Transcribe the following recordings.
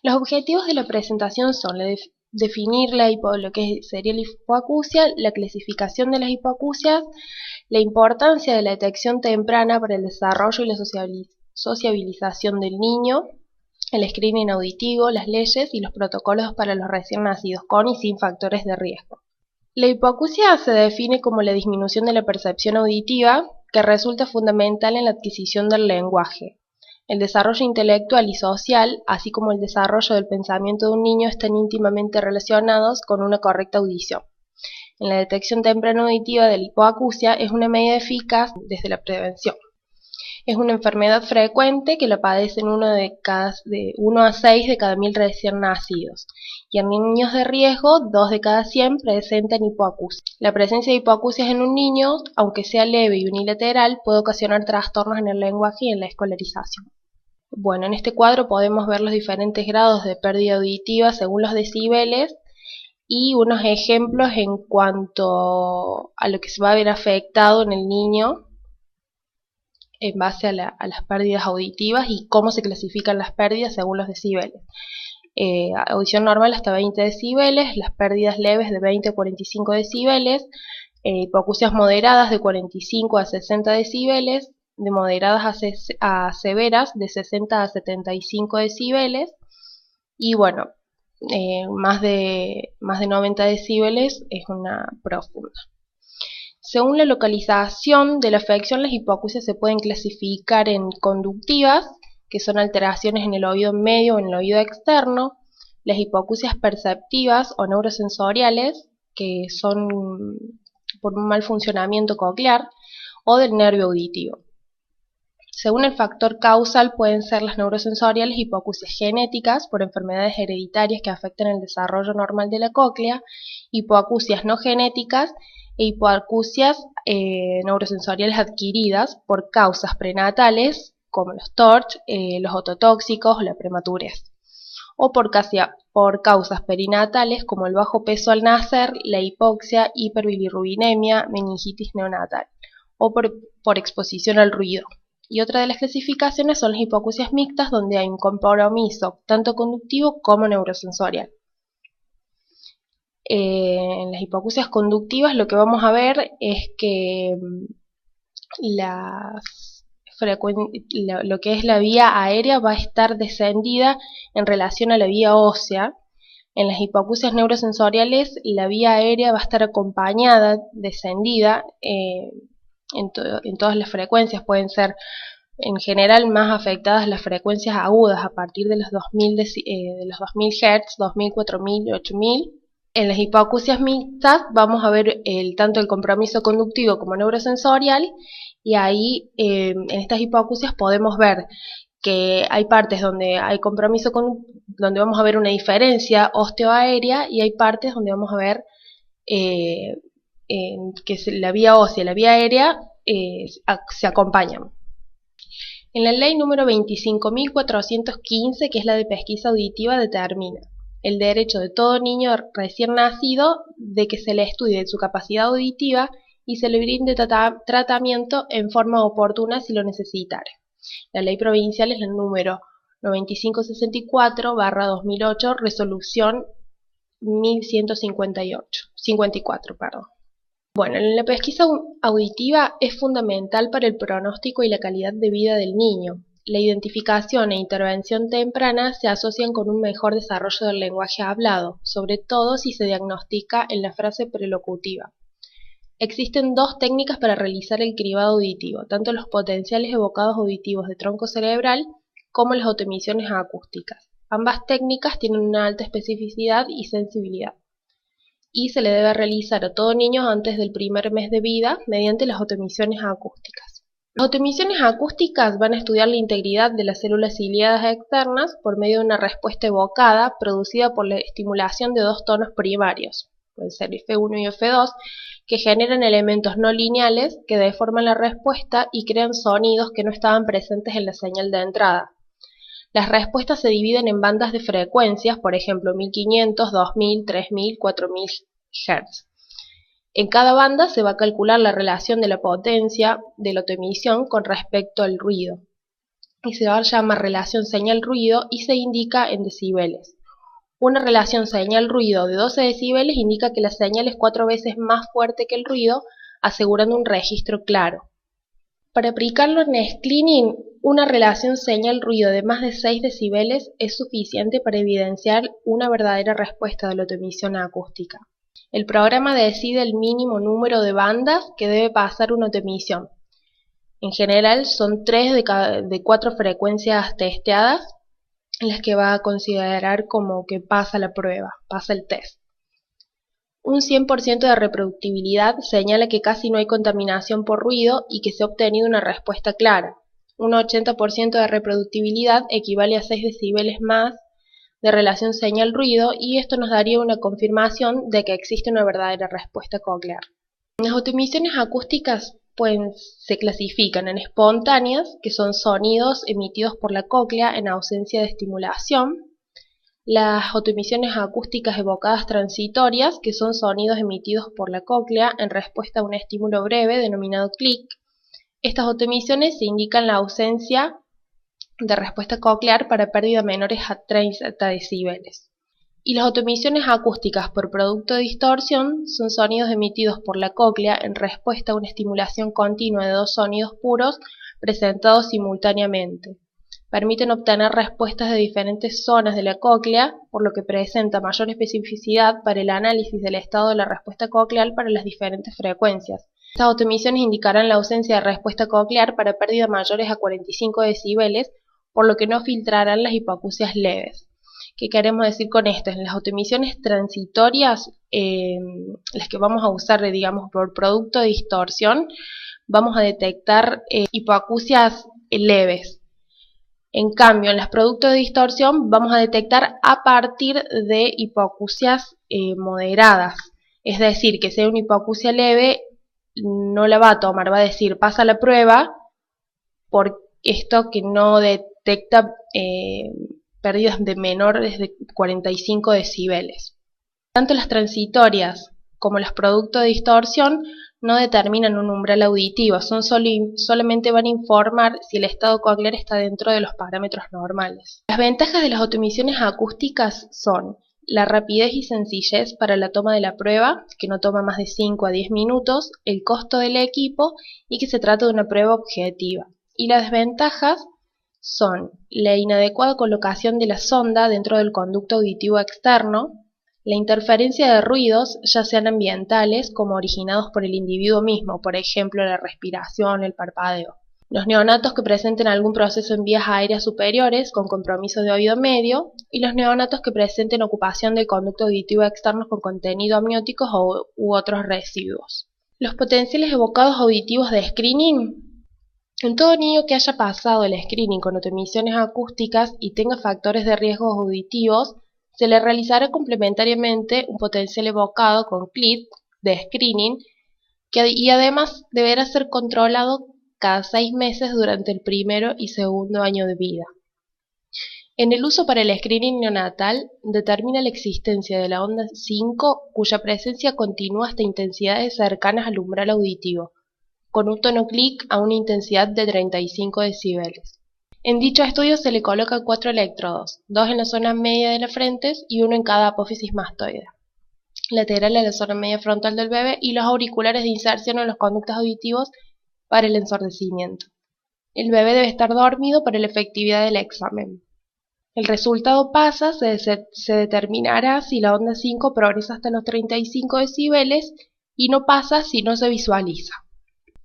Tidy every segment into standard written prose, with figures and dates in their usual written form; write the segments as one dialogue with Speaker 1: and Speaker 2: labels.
Speaker 1: Los objetivos de la presentación son definir lo que sería la hipoacusia, la clasificación de las hipoacusias, la importancia de la detección temprana para el desarrollo y la sociabilización del niño, el screening auditivo, las leyes y los protocolos para los recién nacidos con y sin factores de riesgo. La hipoacusia se define como la disminución de la percepción auditiva que resulta fundamental en la adquisición del lenguaje. El desarrollo intelectual y social, así como el desarrollo del pensamiento de un niño, están íntimamente relacionados con una correcta audición. En la detección temprana auditiva de la hipoacusia es una medida eficaz desde la prevención. Es una enfermedad frecuente que la padecen 1 a 6 de cada 1000 recién nacidos, y en niños de riesgo 2 de cada 100 presentan hipoacusia. La presencia de hipoacusias en un niño, aunque sea leve y unilateral, puede ocasionar trastornos en el lenguaje y en la escolarización. Bueno, en este cuadro podemos ver los diferentes grados de pérdida auditiva según los decibeles y unos ejemplos en cuanto a lo que se va a ver afectado en el niño en base a las pérdidas auditivas y cómo se clasifican las pérdidas según los decibeles. Audición normal hasta 20 decibeles, las pérdidas leves de 20 a 45 decibeles, hipoacusias moderadas de 45 a 60 decibeles, de moderadas a severas de 60 a 75 decibeles y bueno, más de 90 decibeles es una profunda. Según la localización de la afección, las hipoacusias se pueden clasificar en conductivas, que son alteraciones en el oído medio o en el oído externo, las hipoacusias perceptivas o neurosensoriales, que son por un mal funcionamiento coclear, o del nervio auditivo. Según el factor causal pueden ser las neurosensoriales hipoacusias genéticas por enfermedades hereditarias que afectan el desarrollo normal de la cóclea, hipoacusias no genéticas e hipoacusias neurosensoriales adquiridas por causas prenatales como los TORCH, los ototóxicos o la prematurez, o por causas perinatales como el bajo peso al nacer, la hipoxia, hiperbilirrubinemia, meningitis neonatal, o por exposición al ruido. Y otra de las clasificaciones son las hipoacusias mixtas, donde hay un compromiso tanto conductivo como neurosensorial. En las hipoacusias conductivas lo que vamos a ver es que lo que es la vía aérea va a estar descendida en relación a la vía ósea. En las hipoacusias neurosensoriales la vía aérea va a estar acompañada, descendida, en todas las frecuencias. Pueden ser en general más afectadas las frecuencias agudas a partir de los 2000 Hz, 2000, 4000 y 8000. En las hipoacusias mixtas vamos a ver tanto el compromiso conductivo como neurosensorial, y ahí en estas hipoacusias podemos ver que hay partes donde hay compromiso donde vamos a ver una diferencia osteoaérea, y hay partes donde vamos a ver que la vía ósea y la vía aérea se acompañan. En la ley número 25.415, que es la de pesquisa auditiva, determina el derecho de todo niño recién nacido de que se le estudie su capacidad auditiva y se le brinde tratamiento en forma oportuna si lo necesitare. La ley provincial es la número 9564/2008, resolución 1154. Bueno, la pesquisa auditiva es fundamental para el pronóstico y la calidad de vida del niño. La identificación e intervención temprana se asocian con un mejor desarrollo del lenguaje hablado, sobre todo si se diagnostica en la fase prelocutiva. Existen dos técnicas para realizar el cribado auditivo, tanto los potenciales evocados auditivos de tronco cerebral como las autoemisiones acústicas. Ambas técnicas tienen una alta especificidad y sensibilidad, y se le debe realizar a todo niño antes del primer mes de vida mediante las autoemisiones acústicas. Las autoemisiones acústicas van a estudiar la integridad de las células ciliadas externas por medio de una respuesta evocada producida por la estimulación de dos tonos primarios, pueden ser F1 y F2, que generan elementos no lineales que deforman la respuesta y crean sonidos que no estaban presentes en la señal de entrada. Las respuestas se dividen en bandas de frecuencias, por ejemplo 1500, 2000, 3000, 4000 Hz. En cada banda se va a calcular la relación de la potencia de la autoemisión con respecto al ruido. y se llama relación señal-ruido y se indica en decibeles. Una relación señal-ruido de 12 decibeles indica que la señal es 4 veces más fuerte que el ruido, asegurando un registro claro. Para aplicarlo en screening, una relación señal-ruido de más de 6 decibeles es suficiente para evidenciar una verdadera respuesta de la autoemisión acústica. El programa decide el mínimo número de bandas que debe pasar una autoemisión. En general son 3 de 4 frecuencias testeadas en las que va a considerar como que pasa la prueba, pasa el test. Un 100% de reproductibilidad señala que casi no hay contaminación por ruido y que se ha obtenido una respuesta clara. Un 80% de reproductibilidad equivale a 6 decibeles más de relación señal-ruido y esto nos daría una confirmación de que existe una verdadera respuesta coclear. Las autoemisiones acústicas se clasifican en espontáneas, que son sonidos emitidos por la cóclea en ausencia de estimulación. Las autoemisiones acústicas evocadas transitorias, que son sonidos emitidos por la cóclea en respuesta a un estímulo breve denominado clic. Estas autoemisiones se indican la ausencia de respuesta coclear para pérdida menores a 30 decibeles. Y las autoemisiones acústicas por producto de distorsión son sonidos emitidos por la cóclea en respuesta a una estimulación continua de 2 sonidos puros presentados simultáneamente. Permiten obtener respuestas de diferentes zonas de la cóclea, por lo que presenta mayor especificidad para el análisis del estado de la respuesta coclear para las diferentes frecuencias. Estas autoemisiones indicarán la ausencia de respuesta coclear para pérdidas mayores a 45 decibeles, por lo que no filtrarán las hipoacusias leves. ¿Qué queremos decir con esto? En las autoemisiones transitorias, las que vamos a usar, digamos, por producto de distorsión, vamos a detectar hipoacusias leves. En cambio, en los productos de distorsión vamos a detectar a partir de hipoacusias moderadas. Es decir, que sea una hipoacusia leve, no la va a tomar, va a decir, pasa la prueba, por esto que no detecta pérdidas de menores de 45 decibeles. Tanto las transitorias como los productos de distorsión no determinan un umbral auditivo, solamente van a informar si el estado coclear está dentro de los parámetros normales. Las ventajas de las autoemisiones acústicas son la rapidez y sencillez para la toma de la prueba, que no toma más de 5 a 10 minutos, el costo del equipo y que se trata de una prueba objetiva. Y las desventajas son la inadecuada colocación de la sonda dentro del conducto auditivo externo, la interferencia de ruidos, ya sean ambientales como originados por el individuo mismo, por ejemplo la respiración, el parpadeo. Los neonatos que presenten algún proceso en vías aéreas superiores con compromiso de oído medio y los neonatos que presenten ocupación del conducto auditivo externo con contenido amnióticos u otros residuos. Los potenciales evocados auditivos de screening. En todo niño que haya pasado el screening con autoemisiones acústicas y tenga factores de riesgo auditivos, se le realizará complementariamente un potencial evocado con clip de screening y además deberá ser controlado cada 6 meses durante el primero y segundo año de vida. En el uso para el screening neonatal, determina la existencia de la onda 5 cuya presencia continúa hasta intensidades cercanas al umbral auditivo, con un tono clic a una intensidad de 35 decibeles. En dicho estudio se le colocan 4 electrodos, 2 en la zona media de la frente y 1 en cada apófisis mastoide, lateral a la zona media frontal del bebé y los auriculares de inserción en los conductos auditivos para el ensordecimiento. El bebé debe estar dormido para la efectividad del examen. El resultado pasa, se determinará si la onda 5 progresa hasta los 35 decibeles y no pasa si no se visualiza.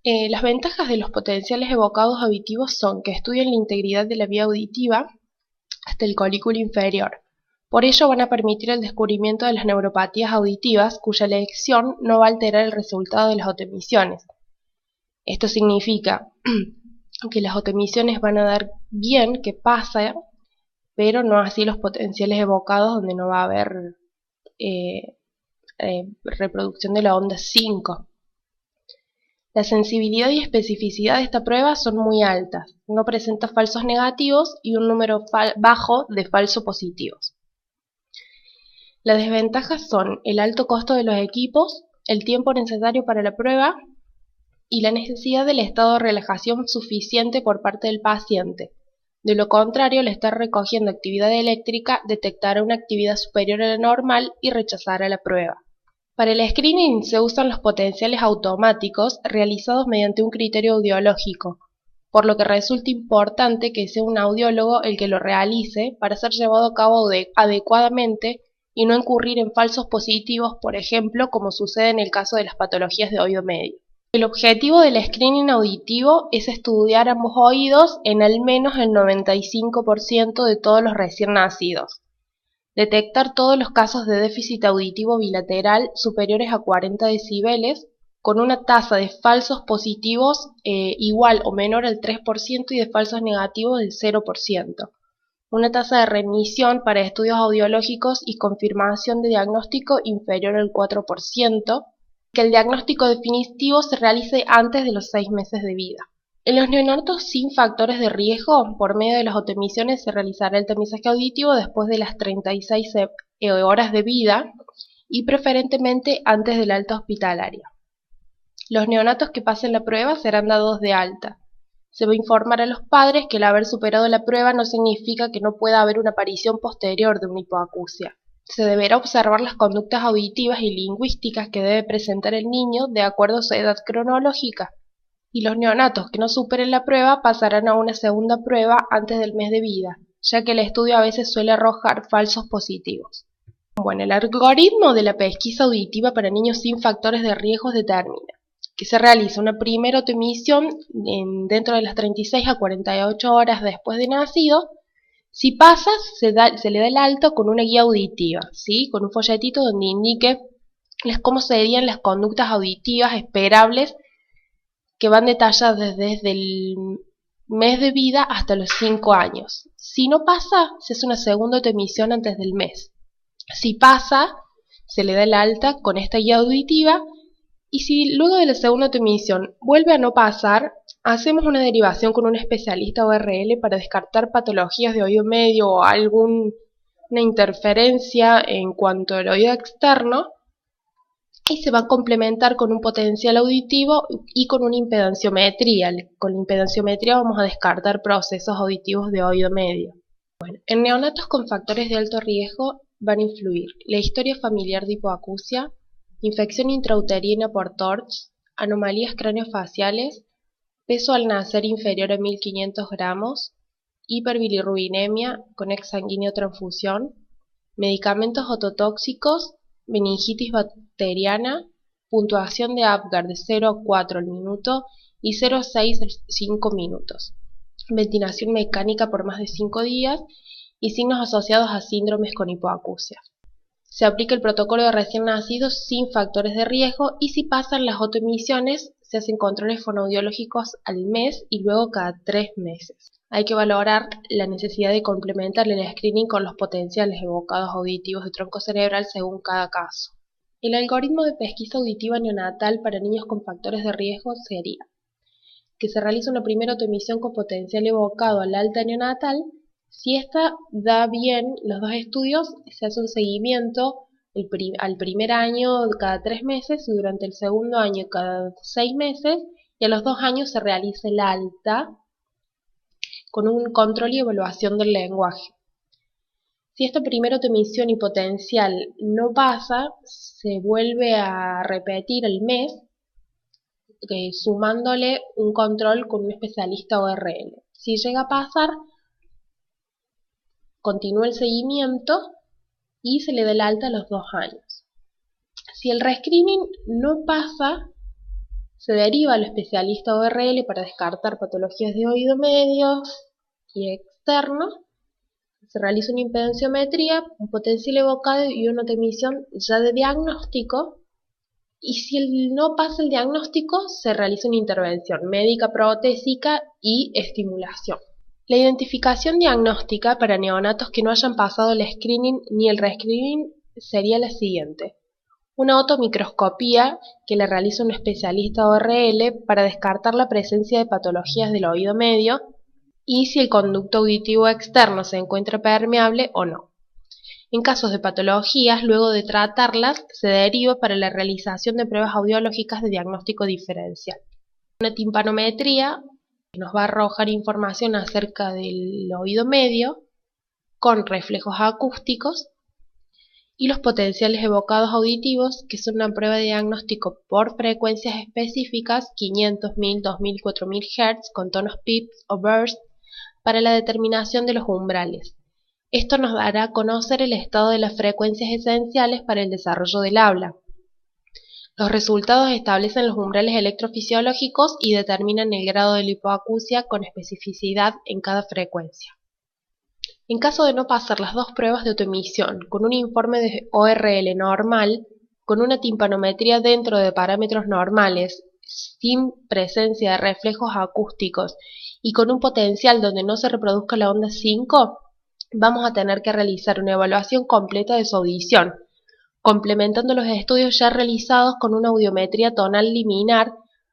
Speaker 1: Las ventajas de los potenciales evocados auditivos son que estudian la integridad de la vía auditiva hasta el colículo inferior. Por ello van a permitir el descubrimiento de las neuropatías auditivas cuya elección no va a alterar el resultado de las autoemisiones. Esto significa que las autoemisiones van a dar bien que pasa, pero no así los potenciales evocados donde no va a haber reproducción de la onda 5. La sensibilidad y especificidad de esta prueba son muy altas, no presenta falsos negativos y un número bajo de falsos positivos. Las desventajas son el alto costo de los equipos, el tiempo necesario para la prueba y la necesidad del estado de relajación suficiente por parte del paciente, De lo contrario, al estar recogiendo actividad eléctrica, detectará una actividad superior a la normal y rechazará la prueba. Para el screening se usan los potenciales automáticos realizados mediante un criterio audiológico, por lo que resulta importante que sea un audiólogo el que lo realice para ser llevado a cabo adecuadamente y no incurrir en falsos positivos, por ejemplo, como sucede en el caso de las patologías de oído medio. El objetivo del screening auditivo es estudiar ambos oídos en al menos el 95% de todos los recién nacidos. Detectar todos los casos de déficit auditivo bilateral superiores a 40 decibeles con una tasa de falsos positivos igual o menor al 3% y de falsos negativos del 0%. Una tasa de remisión para estudios audiológicos y confirmación de diagnóstico inferior al 4%, que el diagnóstico definitivo se realice antes de los 6 meses de vida. En los neonatos sin factores de riesgo, por medio de las autoemisiones se realizará el tamizaje auditivo después de las 36 horas de vida y preferentemente antes del alta hospitalaria. Los neonatos que pasen la prueba serán dados de alta. Se va a informar a los padres que el haber superado la prueba no significa que no pueda haber una aparición posterior de una hipoacusia. Se deberá observar las conductas auditivas y lingüísticas que debe presentar el niño de acuerdo a su edad cronológica. Y los neonatos que no superen la prueba pasarán a una segunda prueba antes del mes de vida, ya que el estudio a veces suele arrojar falsos positivos. Bueno, el algoritmo de la pesquisa auditiva para niños sin factores de riesgo determina que se realiza una primera autoemisión dentro de las 36 a 48 horas después de nacido. Si pasa, se le da el alto con una guía auditiva, ¿sí? Con un folletito donde indique cómo serían las conductas auditivas esperables que van detalladas desde el mes de vida hasta los 5 años. Si no pasa, se hace una segunda autoemisión antes del mes. Si pasa, se le da el alta con esta guía auditiva. Y si luego de la segunda autoemisión vuelve a no pasar, hacemos una derivación con un especialista ORL para descartar patologías de oído medio o alguna interferencia en cuanto al oído externo, y se va a complementar con un potencial auditivo y con una impedanciometría. Con la impedanciometría vamos a descartar procesos auditivos de oído medio. Bueno, en neonatos con factores de alto riesgo van a influir la historia familiar de hipoacusia, infección intrauterina por TORCH, anomalías craneofaciales, peso al nacer inferior a 1500 gramos, hiperbilirrubinemia con exsanguíneo transfusión, medicamentos ototóxicos, meningitis bacteriana, puntuación de Apgar de 0 a 4 al minuto y 0 a 6 al 5 minutos, ventilación mecánica por más de 5 días y signos asociados a síndromes con hipoacusia. Se aplica el protocolo de recién nacidos sin factores de riesgo y si pasan las autoemisiones se hacen controles fonoaudiológicos al mes y luego cada 3 meses. Hay que valorar la necesidad de complementar el screening con los potenciales evocados auditivos de tronco cerebral según cada caso. El algoritmo de pesquisa auditiva neonatal para niños con factores de riesgo sería que se realice una primera autoemisión con potencial evocado al alta neonatal. Si esta da bien los dos estudios, se hace un seguimiento al primer año cada 3 meses y durante el segundo año cada 6 meses y a los 2 años se realiza el alta con un control y evaluación del lenguaje. Si esta primera autoemisión y potencial no pasa, se vuelve a repetir el mes sumándole un control con un especialista ORL. Si llega a pasar, continúa el seguimiento y se le da el alta a los 2 años. Si el rescreening no pasa, se deriva al especialista ORL para descartar patologías de oído medio y externo. Se realiza una impedanciometría, un potencial evocado y una autoemisión ya de diagnóstico. Y si no pasa el diagnóstico, se realiza una intervención médica protésica y estimulación. La identificación diagnóstica para neonatos que no hayan pasado el screening ni el rescreening sería la siguiente. Una otomicroscopía que le realiza un especialista ORL para descartar la presencia de patologías del oído medio y si el conducto auditivo externo se encuentra permeable o no. En casos de patologías, luego de tratarlas, se deriva para la realización de pruebas audiológicas de diagnóstico diferencial. Una timpanometría nos va a arrojar información acerca del oído medio con reflejos acústicos, y los potenciales evocados auditivos, que son una prueba de diagnóstico por frecuencias específicas, 500, 1000, 2000, 4000 Hz, con tonos pips o bursts, para la determinación de los umbrales. Esto nos dará a conocer el estado de las frecuencias esenciales para el desarrollo del habla. Los resultados establecen los umbrales electrofisiológicos y determinan el grado de la hipoacusia con especificidad en cada frecuencia. En caso de no pasar las dos pruebas de autoemisión con un informe de ORL normal, con una timpanometría dentro de parámetros normales, sin presencia de reflejos acústicos y con un potencial donde no se reproduzca la onda 5, vamos a tener que realizar una evaluación completa de su audición, complementando los estudios ya realizados con una audiometría tonal liminar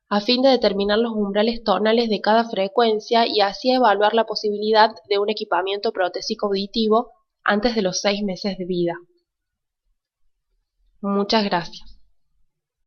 Speaker 1: a fin de determinar los umbrales tonales de cada frecuencia y así evaluar la posibilidad de un equipamiento protésico auditivo antes de los 6 meses de vida. Muchas gracias.